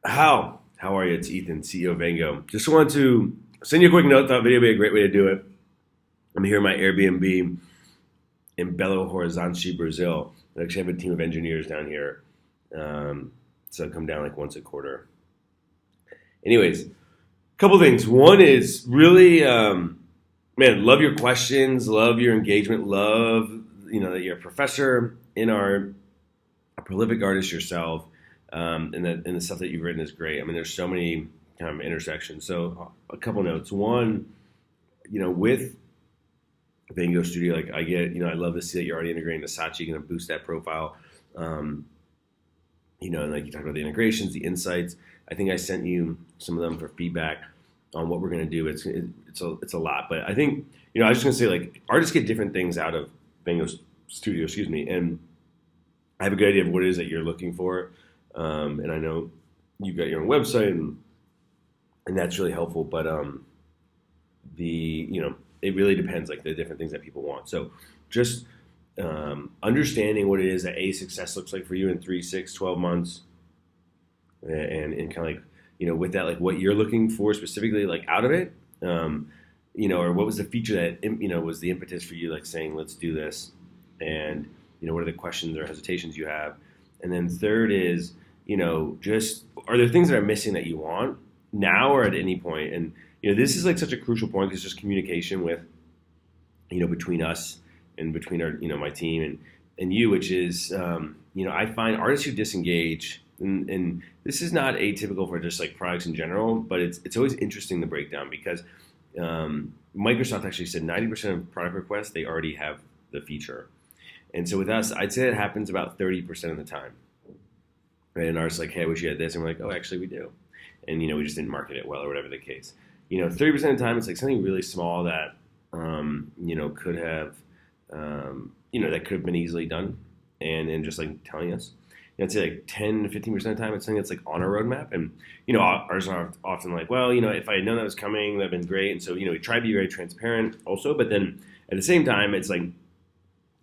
How are you? It's Ethan, CEO of Vango. Just wanted to send you a quick note. Thought video would be a great way to do it. I'm here in my Airbnb in Belo Horizonte, Brazil. I actually have a team of engineers down here. So I come down like once a quarter. Anyways, couple things. One is really, man, love your questions, love your engagement, love, that you're a professor in a prolific artist yourself, and the stuff that you've written is great. I mean, there's so many kind of intersections. So a couple notes. One, with Vango Studio, like I love to see that you're already integrating the Saatchi, going to boost that profile. Um, and like you talked about the integrations, the insights. I think I sent you some of them for feedback on what we're going to do. It's a lot, but I think I was just going to say like artists get different things out of Vango Studio, and I have a good idea of what it is that you're looking for, and I know you've got your own website, and that's really helpful. But it really depends, like the different things that people want. So just understanding what it is that success looks like for you in 3, 6, 12 months, and kind of like with that, like what you're looking for specifically, like out of it, or what was the feature that was the impetus for you, like saying let's do this, and what are the questions or hesitations you have, and then third is just are there things that are missing that you want now or at any point, and this is like such a crucial point because just communication with between us and between our my team and you, which is I find artists who disengage, and this is not atypical for just like products in general, but it's always interesting to break down because Microsoft actually said 90% of product requests they already have the feature, and so with us I'd say it happens about 30% of the time, right? And artists like, hey, I wish you had this, and we're like, oh, actually we do, and we just didn't market it well or whatever the case. 30% of the time it's like something really small that could have that could have been easily done, and just like telling us. I'd say like 10 to 15% of the time it's something that's like on a roadmap, and ours are often like, well, if I had known that was coming, that'd been great. And so we try to be very transparent also, but then at the same time it's like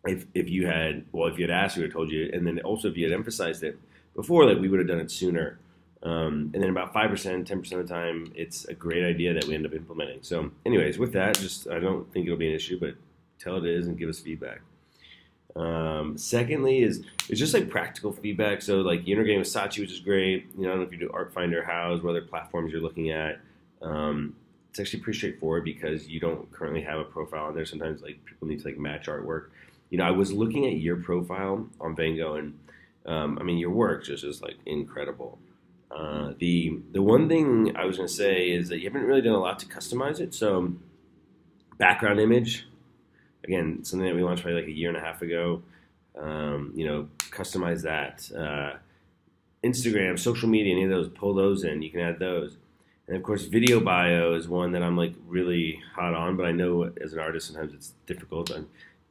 if you had asked, we would have told you, and then also if you had emphasized it before, like we would have done it sooner. And then about 5%, 10% of the time, it's a great idea that we end up implementing. So anyways, with that, I don't think it'll be an issue, but tell it is and give us feedback. Secondly it's just like practical feedback. So like you integrating with Saatchi, which is great. I don't know if you do ArtFinder, House, what other platforms you're looking at. It's actually pretty straightforward because you don't currently have a profile on there. Sometimes like people need to like match artwork. I was looking at your profile on Vango, and your work just is like incredible. The one thing I was going to say is that you haven't really done a lot to customize it. So background image, again, something that we launched probably like a year and a half ago. Customize that. Instagram, social media, any of those, pull those in. You can add those. And of course, video bio is one that I'm like really hot on, but I know as an artist sometimes it's difficult. I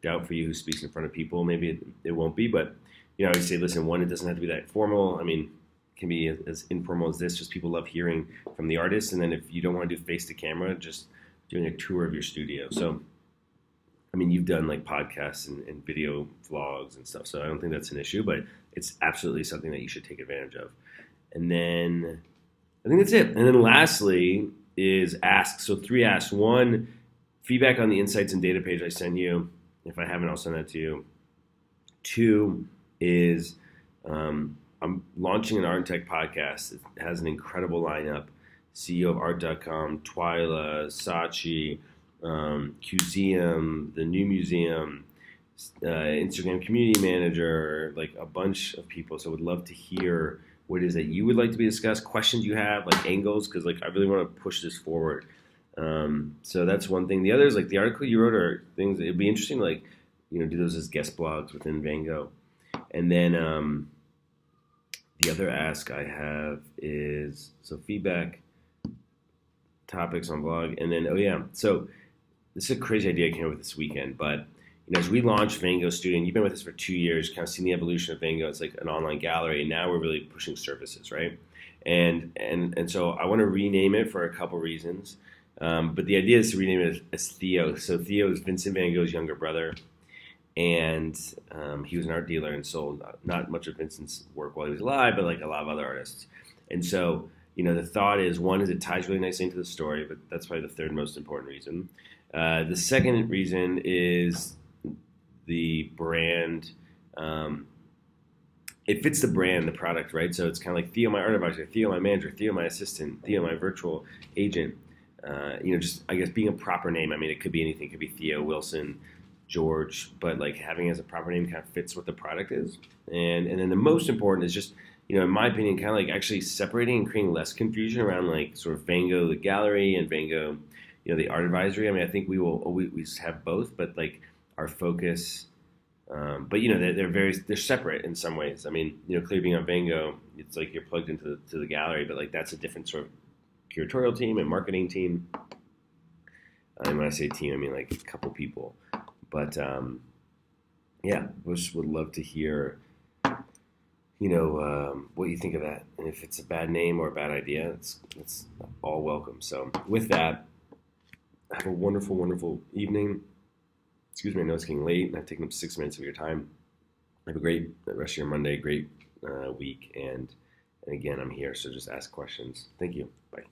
doubt for you who speaks in front of people, maybe it won't be, but I would say, listen, one, it doesn't have to be that formal. I mean, can be as informal as this. Just people love hearing from the artist. And then if you don't want to do face to camera, just doing a tour of your studio. So, you've done like podcasts and video vlogs and stuff. So I don't think that's an issue, but it's absolutely something that you should take advantage of. And then I think that's it. And then lastly is ask. So 3 asks. 1, feedback on the insights and data page I send you. If I haven't, I'll send that to you. 2 is, I'm launching an art and tech podcast. It has an incredible lineup. CEO of Art.com, Twyla, Saatchi, Museum, the New Museum, Instagram community manager, like a bunch of people. So I would love to hear what it is that you would like to be discussed, questions you have, like angles, because like I really want to push this forward. So that's one thing. The other is like the article you wrote are things that it'd be interesting to like, do those as guest blogs within Vango. And then the other ask I have is, so feedback, topics on blog, and then, so this is a crazy idea I came up with this weekend, but as we launched Vango Studio, and you've been with us for 2 years, kind of seen the evolution of Vango. It's like an online gallery, and now we're really pushing services, right? And so I want to rename it for a couple reasons. But the idea is to rename it as Theo. So Theo is Vincent Van Gogh's younger brother, and he was an art dealer and sold not much of Vincent's work while he was alive, but like a lot of other artists. And so, the thought is, one is it ties really nicely into the story, but that's probably the third most important reason. The second reason is the brand. It fits the brand, the product, right? So it's kind of like Theo, my art advisor, Theo, my manager, Theo, my assistant, Theo, my virtual agent. Just I guess being a proper name. I mean, it could be anything. It could be Theo, Wilson, George, but like having it as a proper name kind of fits what the product is. And then the most important is just, in my opinion, kind of like actually separating and creating less confusion around like sort of Vango, the gallery, and Vango, the art advisory. I mean, I think we will always have both, but like our focus. But they're separate in some ways. I mean, clearly being on Vango, it's like you're plugged into the gallery, but like that's a different sort of curatorial team and marketing team. And when I say team, I mean like a couple people. But just would love to hear, what you think of that, and if it's a bad name or a bad idea, it's all welcome. So with that, have a wonderful, wonderful evening. Excuse me, I know it's getting late, and I've taken up 6 minutes of your time. Have a great rest of your Monday, great week, and again, I'm here, so just ask questions. Thank you. Bye.